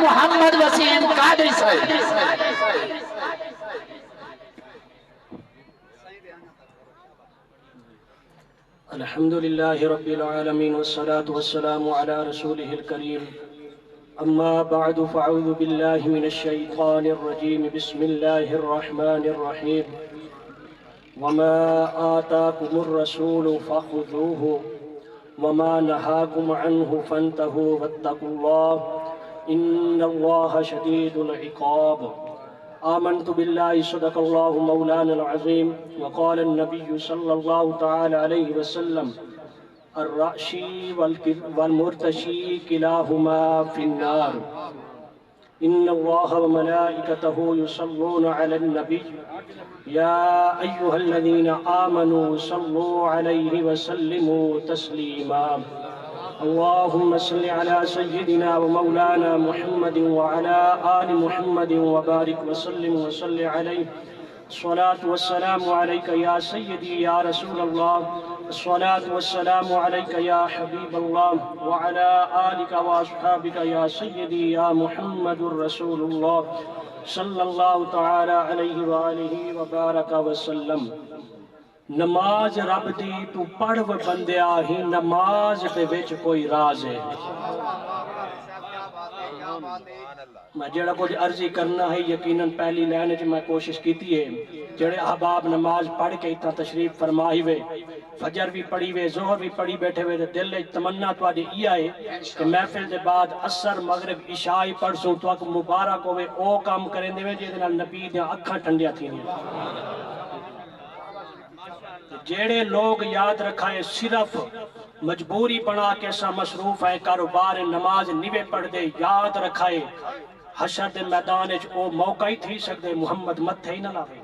محمد وسیم قادری صاحب. الحمد لله رب العالمين والصلاة والسلام على رسوله الكريم. أما بعد فأعوذ بالله من الشيطان الرجيم. بسم الله الرحمن الرحيم. وما آتاكم الرسول فخذوه وما نهاكم عنه فانتهوا واتقوا الله إن الله شديد العقاب. آمنت بالله صدق الله مولانا العظيم. وقال النبي صلى الله تعالى عليه وسلم الرأشي والمرتشي كلاهما في النار. إن الله وملائكته يصلون على النبي يا أيها الذين آمنوا صلوا عليه وسلموا تسليما. اللهم صل على سيدنا ومولانا محمد وعلى آل محمد وبارك وسلم وصل عليه. الصلاة والسلام عليك يا سيدي يا رسول الله. الصلاة والسلام عليك يا حبيب الله وعلى آلك وأصحابك يا سيدي يا محمد رسول الله صلى الله تعالى عليه وآله وبارك وسلم. نماز رب دی تو پڑھ و بندیا ہی نماز دے وچ کوئی راز ہے. میں جڑا کچھ عرضی کرنا ہے یقیناً پہلی لائن میں کوشش کیتی ہے. جڑے احباب نماز پڑھ کے اتنا تشریف فرمائی وے فجر بھی پڑھی وے ظہر بھی پڑھی بیٹھے وے دل وچ تمنا تواڈی یہ ہے کہ محفل دے بعد عصر مغرب عشاء پڑھ سوں تو مبارک ہوے او کام کرندے وے جے نال نبی دی اکھاں ٹھنڈیاں تھیندیاں. جیڑے لوگ یاد رکھائے صرف مجبوری بنا کے سا مصروف ہے کاروبار نماز نیوے پڑھ دے یاد رکھائے حشر دے میدان وچ او موقع ہی تھی سکدے محمد متھے ہی نہ لاوے.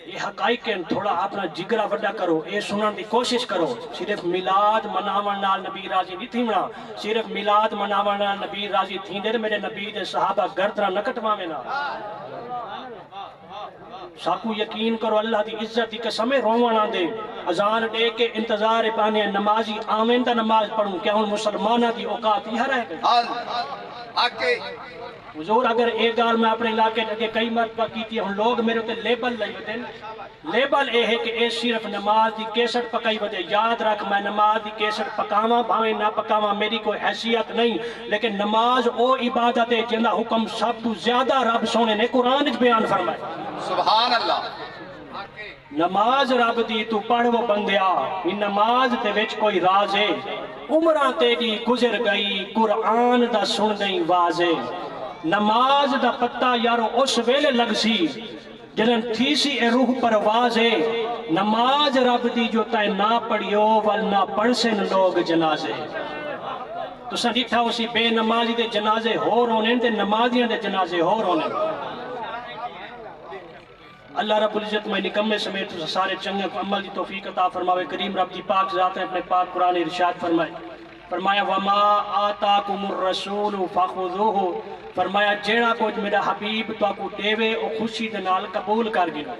یہ حقائق تھوڑا اپنا جگرا وڈا کرو. اے سنن دی کوشش کرو. صرف میلاد مناون نال نبی راضی نہیں تھیونا. صرف میلاد مناون نال نبی راضی تھیندے میرے نبی دے صحابہ گردنا نہ کٹواویں نا. ساکو یقین کرو اللہ دی عزت دی قسم روان آندے اذان دے کے انتظار پانے نمازی آمین تا نماز پڑھوں. کیا ہن مسلمانہ دی اوقات یہ رہ گئی؟ حضور اگر ایک گال میں اپنے علاقے لگے کئی مرتبہ کیتی ہن لوگ میرے تے لیبل لئی ودے. لیبل اے ہے کہ اے صرف نماز دی کیسٹ پکائی ودے. یاد رکھ میں نماز دی کیسٹ پکاواں بھاویں نہ پکاواں میری کوئی حیثیت نہیں لیکن نماز او عبادت ہے جندا حکم سب تو زیادہ رب سونے نے قرآن وچ بیان فرمایا. سبحان اللہ. نماز رب دی تو پڑھ وہ بندیا ان نماز تے وچ کوئی راز ہے. عمراں تیری گزر گئی قرآن دا سن دئی واضح. نماز دا پتہ یارو اس ویلے لگ سی جنن تھی سی اے روح پرواز ہے. نماز رب دی جو تے نہ پڑھیو ول نہ پڑھ سن لوگ جنازے. تو سا ڈٹھا اسی بے نمازی دے جنازے ہو رونے تے نمازیاں دے جنازے ہو رونے. اللہ رب العزت میں نکمے سمیت سارے چنگے کو عمل دی توفیق عطا فرماوے. کریم رب دی پاک ذات ہے اپنے پاک قرآن ارشاد فرمایا وما آتاکم الرسول فخذوہ. فرمایا جیڑا کچھ میرا حبیب تو کو دیوے او خوشی دے نال قبول کر گیا.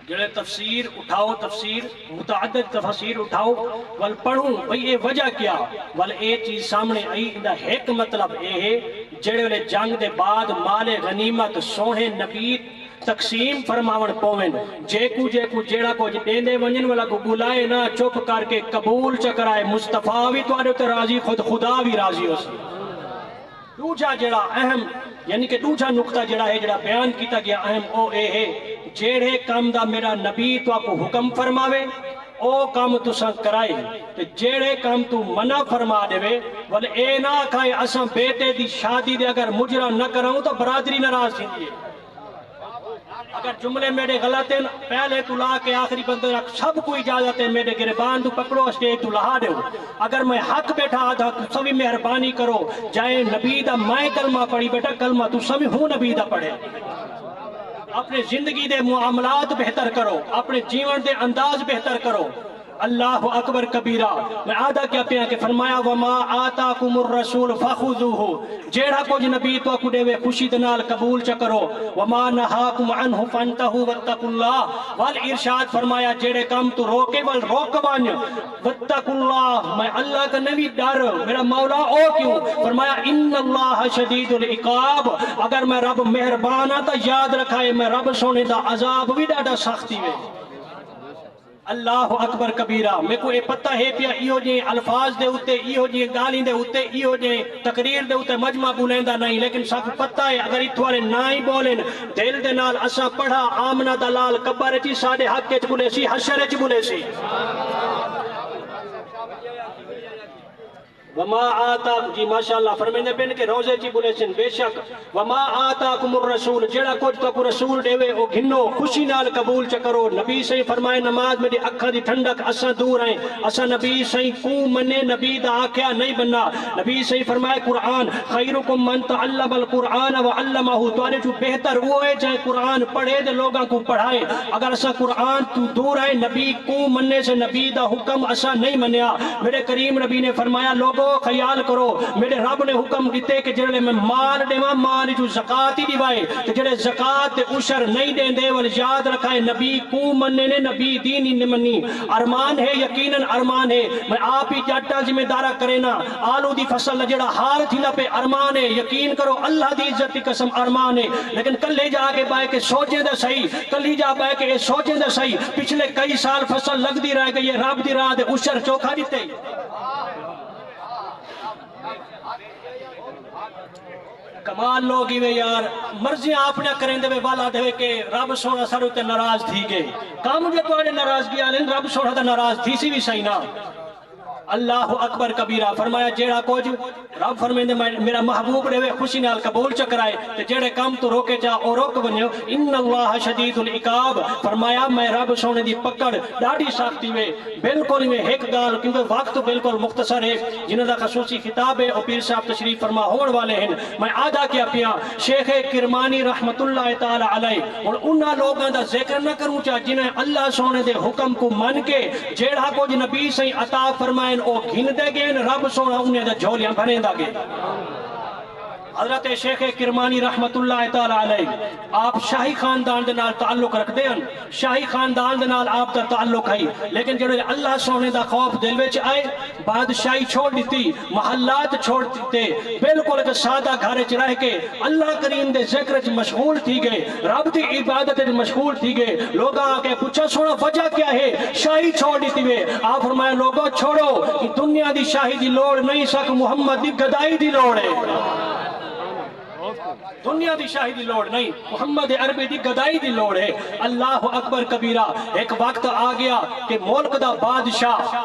جڑے تفسیر اٹھاؤ تفسیر متعدد تفسیر اٹھاؤ ول پڑھوں بھئی اے وجہ کیا ول اے چیز سامنے آئی اندہ ایک مطلب اے ہے جڑے والے جنگ دے بعد مال غنیمت سونے نبی تقسیم فرماون پوین. جے کو جیڑا کو دیندے ونجن والا کو بلائے نہ چپ کر کے قبول چکرائے. مصطفیٰ بھی تو تے راضی خود خدا بھی راضی ہو سی. دوجا جڑا اہم یعنی کہ دوجا نقطہ جڑا ہے جڑا بیان کیتا گیا اہم او اے ہے جیڑے کام دا میرا نبی تو کو حکم فرماوے او کام تساں کرائے تے جیڑے کام تو منع فرما دے ول اے نہ کھائے اساں بیٹے دی شادی دے اگر مجرا نہ کراؤں تو برادری ناراض تھیندی ہے. اگر جملے میرے غلط ہیں پہلے تو لا کے آخری بندے رکھ سب کو اجازت ہے میرے گربان تو پکڑو اسٹیج تو لہا دے. اگر میں حق بیٹھا آدھا تو سبھی مہربانی کرو جائے نبی دا میں کلمہ پڑھی بیٹا کلمہ تو سبھی ہوں نبی دا پڑھے. اپنے زندگی دے معاملات بہتر کرو اپنے جیون دے انداز بہتر کرو. اللہ اکبر کبیرہ. میں آدھا کیا پیا کہ فرمایا وما آتاکم الرسول فخذوہ، جیڑا کچھ نبی تو کو دے خوشی دے نال قبول چ کرو. وما نہاکم عنہ فانتہوا واتقوا اللہ، وال ارشاد فرمایا جیڑے کام تو روکے ول روک ون. واتقوا اللہ، میں اللہ کا نہیں ڈر، میرا مولا او کیوں؟ فرمایا ان اللہ شدید العقاب، اگر میں رب مہربان ہاں تو یاد رکھائے میں رب سونے دا عذاب بھی ڈاڈا سختی وے. اللہ اکبر کبیرہ. میں کو یہ پتہ ہے پیا ایہو جے الفاظ دے اتے، ایہو جے گالی دے اتے، ایہو جے تقریر دے اتے مجمع بولیندا نہیں، لیکن سب پتہ ہے اگر اتوارے نہ ہی بولیں دل دے نال اسا پڑھا آمنہ دلال قبر چی ساڑے حق چ بولے سی، حشر چ بولے سی. وما آتاکم، جی ماشاءاللہ فرمیندے پن کے روزے چی بولے سن بے شک. وما آتاکم الرسول، جیڑا کچھ تو کو رسول دے وے او گھنو خوشی نال قبول چ کرو. نبی صحیح فرمائے نماز میری اکھاں دی ٹھنڈک اساں دور ہیں، اساں نبی صحیح کو منے نبی دا آکھیا نہیں بننا. نبی صحیح فرمائے قرآن خیرکم من تعلم القرآن وعلمہ، توانے جو بہتر وہ ہے جائے قرآن پڑھے دے لوگاں کو پڑھائے. اگر اساں قرآن تو دور ہیں نبی کو مننے سے نبی دا حکم اساں نہیں منیا. میرے کریم نبی نے فرمایا لوگوں خیال کرو میرے رب نے حکم دیتے کہ جڑے میں مال دیواں مال جو زکات ہی دیوائے تے جڑے زکات تے عشر نہیں دیندے ول یاد رکھائے نبی کو مننے نے نبی دین ہی نہیں منی. ارمان ہے یقیناً ارمان ہے، میں آپ ہی جاٹا ذمہ دارا کرے نا آلو دی فصل جڑا حال تھی نا پہ ارمان ہے. یقین کرو اللہ دی عزت کی قسم ارمان ہے، لیکن کلے جا کے بائے کہ سوچیں دے صحیح، کلی جا بائے کہ سوچیں دے صحیح. پچھلے کئی سال فصل لگ دی رہ گئی ہے، رب دی راہ دے عشر چوکھا دیتے. کمال لوگ ہی وے یار، مرضیاں آپ نے کریں دے والا دے کہ رب سونا سارے تے ناراض تھی گئے. کام جو تواڈے ناراضگی آلیں رب سونا تے ناراض تھی سی بھی صحیح نا. اللہ اکبر کبیرہ. فرمایا جیڑا کچھ رب فرمیندے میرا محبوب رہے خوشی نال قبول چکرائے تے جیڑے کام تو روکے جا او روک ونیو. ان اللہ شدید العقاب، فرمایا میں رب سونے دی پکڑ ڈاڈی سختی وے. بالکل میں ایک گال کیونکہ وقت بالکل مختصر ہے، جنہاں دا خصوصی خطاب ہے او پیر صاحب تشریف فرما ہون والے ہیں. میں آدھا کیا پیا شیخ کرمانی رحمت اللہ تعالی علیہ اور انہاں لوگاں دا ذکر نہ کروں چاہ جنہیں اللہ سونے دے حکم کو من کے جیڑا کچھ نبی سے عطا فرمائے او گھن دے گئے رب سونا انہیں دا جھولیاں بھریں دا گئے. حضرت شیخ کرمانی رحمت اللہ تعالی علیہ آپ شاہی خاندان دے نال تعلق رکھ دے ہیں، شاہی خاندان دے نال آپ دا تعلق ہے، لیکن جڑے اللہ سونے دا خوف دل وچ آئے بادشاہی چھوڑ دیتی، محلات چھوڑ دیتے، بالکل ایک سادہ گھر وچ رہ کے اللہ کریم دے ذکر وچ مشغول تھی گئے، رب دی عبادت وچ مشغول تھی گئے. لوگ آ کے پوچھا سونا وجہ کیا ہے؟ شاہی چھوڑ دیتی وے. آپ فرمایا لوگوں چھوڑو کہ دنیا دی شاہی دی لوڑ نہیں، سک محمد دی گدائی دی لوڑ ہے. دنیا دی شاہی دی لوڑ نہیں، محمد عربی دی گدائی دی لوڑ ہے. اللہ اکبر کبیرہ. ایک وقت آ گیا کہ ملک دا بادشاہ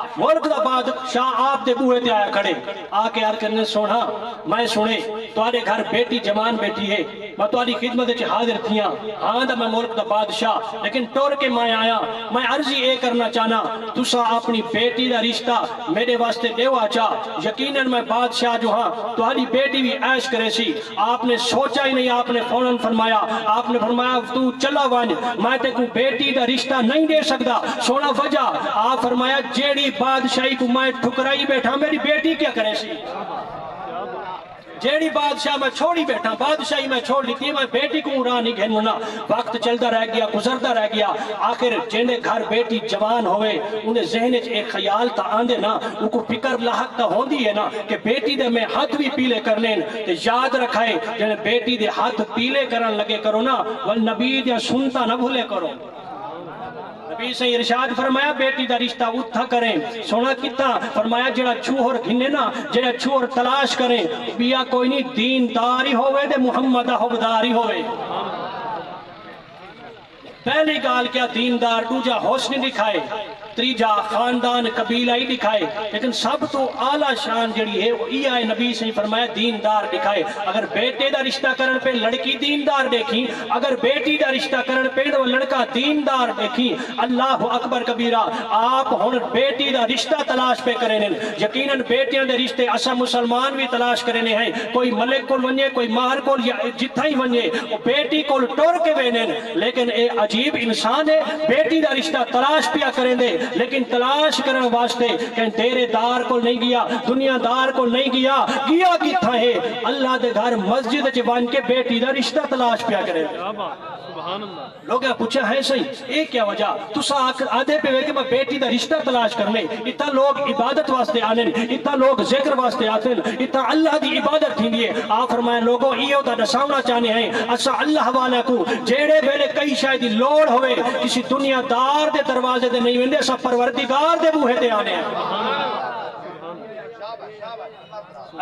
آپ دے بوئے تے آیا کھڑے آ کے عرض کرنے سونا میں سنے تواڈے گھر بیٹی جوان بیٹی ہے، میں تواڈی خدمت وچ حاضر تھیاں. ہاں دا میں ملک دا بادشاہ لیکن ٹور کے میں آیا، میں عرضی اے کرنا چاہنا تسا اپنی بیٹی دا رشتہ میرے واسطے دیوا چاہ. یقیناً میں بادشاہ جو ہاں تواڈی بیٹی بھی عیش کرے سی. آپ نے سوچا ہی نہیں، آپ نے فوراً فرمایا، آپ نے فرمایا تو چلا ون میں تے کو بیٹی دا رشتہ نہیں دے سکتا. سونا وجہ آپ فرمایا جیڑی بادشاہی کو میں ٹھکرائی بیٹھا میری بیٹی کیا کرے سی؟ جیڑی بادشاہ میں چھوڑی بیٹھا بادشاہی میں چھوڑ لیتی میں بیٹی کو راہ نہیں گھننا. وقت چلتا رہ گیا، گزرتا رہ گیا. آخر جنہیں گھر بیٹی جوان ہوئے انہیں ذہن ایک خیال تا آندے نا، ان کو فکر لاحق تا ہوندی ہے نا کہ بیٹی دے میں ہاتھ بھی پیلے کر لیں. تے یاد رکھائے جنہیں بیٹی دے ہاتھ پیلے کرن لگے کرو نا والنبی دے سنتا نہ بھولے کرو. نبی سے ارشاد فرمایا بیٹی دا رشتہ اتھا کریں. سونا کتا فرمایا جڑا چھوہر گھنے نا، جڑا چھوہر تلاش کریں بیا کوئی نہیں دینداری ہوئے دے محمد حبداری ہوئے. پہلی گال کیا دیندار، دوجا حسن دکھائے، تیجا خاندان قبیلہ ہی دکھائے، لیکن سب تو اعلیٰ شان جڑی ہے وہ یہ ہے نبی سے فرمایا دیندار دکھائے. اگر بیٹے دا رشتہ کرن پہ لڑکی دیندار دیکھی، اگر بیٹی دا رشتہ کرن پہ وہ لڑکا دیندار دیکھی. اللہ اکبر کبیرہ. آپ ہن بیٹی دا رشتہ تلاش پہ کریں. یقیناً بیٹیاں دے رشتے اسا مسلمان بھی تلاش کریں ہیں. کوئی ملک کول ونجے، کوئی ماہر کول یا جتھا ہی ونجے وہ بیٹی کول ٹور کے وینن، لیکن اے عجیب انسان ہے بیٹی دا رشتہ تلاش پیا کریں دے لیکن تلاش کرنے واسطے کہ تیرے دار کو نہیں گیا، دنیا دار کو نہیں گیا، گیا کتھا ہے اللہ دے گھر مسجد چ بن کے بیٹی دا رشتہ تلاش پیا کرے۔ لوگ پوچھا ہے صحیح اے کیا وجہ تسا آدھے پہ کہ میں بیٹی دا رشتہ تلاش کرنے، اتنا لوگ عبادت واسطے آنے، اتنا لوگ ذکر واسطے آتے، اتنا اللہ دی عبادت تھی لیے آپ فرمائے لوگوں ایو تا دساونا چاہنے ہیں اسا اللہ والا کو جیڑے ویلے کئی شاید لوڑ ہوئے کسی دنیا دار دے دروازے دے نہیں ویندے، اسا پروردگار دے بوہے دے آنے ہیں۔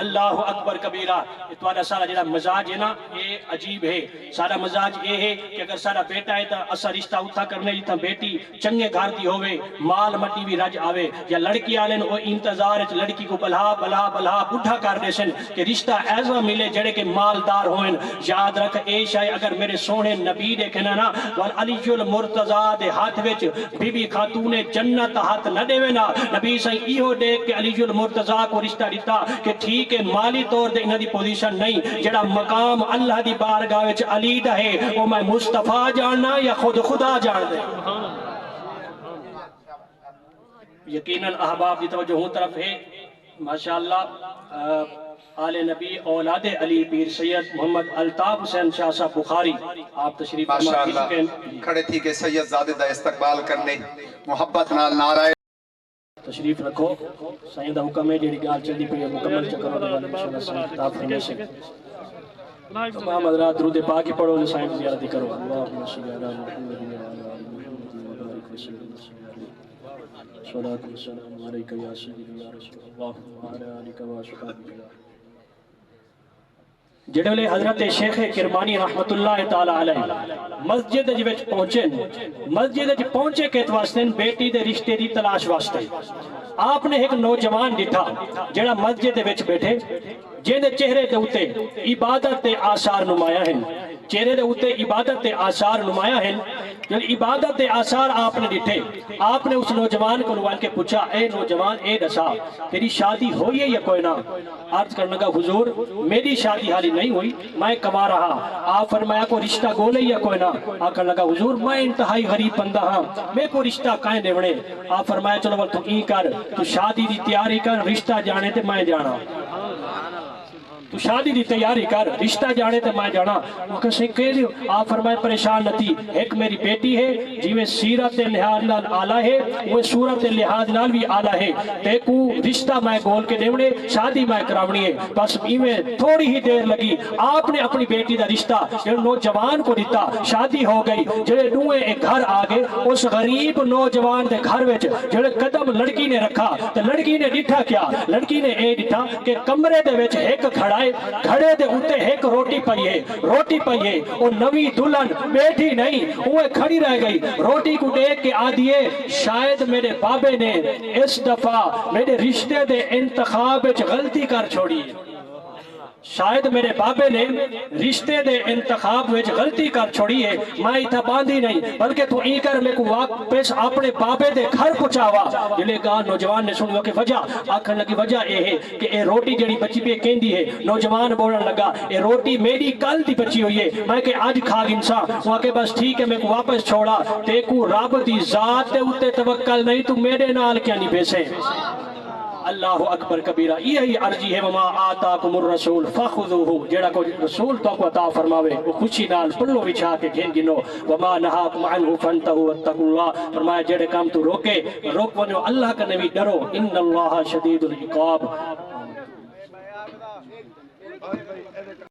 اللہ اکبر کبیرہ۔ اتوانا سارا جڑا مزاج ہے نا یہ عجیب ہے، سارا مزاج یہ ہے کہ اگر سارا بیٹا ہے تو اسا رشتہ اتھا کرنے جتا بیٹی چنگے گھر دی ہوئے، مال مٹی بھی رج آوے، یا لڑکی آلین وہ انتظار لڑکی کو بلہا بلہا بلہا بڑھا کر دے سن کہ رشتہ ایسا ملے جڑے کہ مالدار ہوئن۔ یاد رکھ اے شاہ اگر میرے سونے نبی دیکھنا نا علی المرتضیٰ دے ہاتھ وچ بی بی خاتون جنت ہاتھ نہ دے نا، نبی صحیح ایہو دیکھ کہ علی المرتضیٰ کو رشتہ دیتا کہ ٹھیک کہ مالی طور دے انہاں دی پوزیشن نہیں، جڑا مقام اللہ دی بارگاہ وچ علی دا ہے وہ میں مصطفیٰ جاننا یا خود خدا جان دے۔ یقیناً احباب دی توجہ ہوں طرف ہے ماشاءاللہ آل نبی اولاد علی پیر سید محمد الطاف حسین شاہ صاحب بخاری آپ تشریف ماشاءاللہ کھڑے تھی کہ سید زادہ دا استقبال کرنے محبت نال نعرہ تشریف رکھو۔ سائیں دا حکم ہے جیڑی گال چلی پہ مکمل چکر ہونے والے انشاءاللہ سائیں کتاب فرمے سے تمام حضرات درود پاکی پڑھو سائیں زیارتی کرو۔ اللہم صلی علی محمد وبارک وسلم صلاۃ والسلام علیک یا سیدی یا رسول اللہ وعلی آلک وصحبہ۔ جڑے والے حضرت شیخ کرمانی رحمت اللہ تعالی علیہ مسجد وچ پہنچے، مسجد وچ پہنچے کہت واسطے بیٹی دے رشتے دی تلاش واسطے آپ نے ایک نوجوان ڈٹھا جڑا مسجد وچ بیٹھے جن دے چہرے دے اوتے عبادت دے آثار نمایاں ہیں، چہرے دے اوتے عبادت دے آثار نمایاں ہیں۔ جب عبادت دے آثار آپ نے ڈٹھے آپ نے اس نوجوان کو نوال کے پوچھا اے نوجوان اے دسا تیری شادی ہوئی ہے یا کوئی نہ؟ عرض کرنے کا حضور میری شادی حالی نہیں ہوئی، میں کما رہا۔ آپ فرمایا کو رشتہ گولے یا کوئی نہ؟ آپ کرنے کا حضور میں انتہائی غریب بندہ ہاں، میں کو رشتہ کائیں دیونے۔ آپ فرمایا چلو تو ای کر تو شادی دی تیاری کر، رشتہ جانے تے میں جانا، تو شادی دی تیاری کر، رشتہ جانے تے میں جانا۔ وہ کسے کہہ لیو آپ فرمائے پریشان نہ تھی، ایک میری بیٹی ہے جی میں سیرت لحاظ نال آلہ ہے، وہ صورت لحاظ نال بھی آلہ ہے، دیکھو رشتہ میں گول کے دیونے، شادی میں کراونی ہے۔ بس میں تھوڑی ہی دیر لگی، آپ نے اپنی بیٹی دا رشتہ جب نوجوان کو دیتا، شادی ہو گئی۔ جڑے نوے ایک گھر آگے اس غریب نوجوان دے گھر وچ جڑے قدم لڑکی نے رکھا تو لڑکی نے ڈٹھا کیا؟ لڑکی نے اے ڈٹھا کہ کمرے دے وچ ایک کھڑا گھڑے دے اوتے ایک روٹی پئیے، روٹی پئیے، وہ نوی دلہن بیٹھی نہیں، وہ کھڑی رہ گئی۔ روٹی کو دیکھ کے آدھیے شاید میرے بابے نے اس دفعہ میرے رشتے دے انتخاب وچ غلطی کر چھوڑی، شاید میرے بابے نے رشتے دے انتخاب وچ غلطی کر چھوڑی ہے، میں اتھا باندھی نہیں بلکہ تو ای کر میں کو واپس اپنے بابے دے گھر پہنچاوا۔ جلے گا نوجوان نے سنو کہ وجہ آکھن لگی وجہ اے ہے کہ اے روٹی جڑی بچی پہ کہندی ہے۔ نوجوان بولن لگا اے روٹی میری کل دی بچی ہوئی ہے، میں کہ آج کھا گنسا۔ وہاں کہ بس ٹھیک ہے میں کو واپس چھوڑا، تے کو رب دی ذات دے اوتے توکل نہیں تو میرے نال کیا نہیں بیسے۔ اللہ اکبر کبیرہ۔ یہی عرضی ہے وما آتاکم الرسول فخذوہ، جیڑا کو رسول تو کو عطا فرماوے وہ خوشی نال پلو بچھا کے گھن گنو۔ وما نہاکم عنہ فانتہوا واتقوا اللہ، فرمایا جیڑے کام تو روکے روک ونو اللہ کا نبی ڈرو، ان اللہ شدید العقاب۔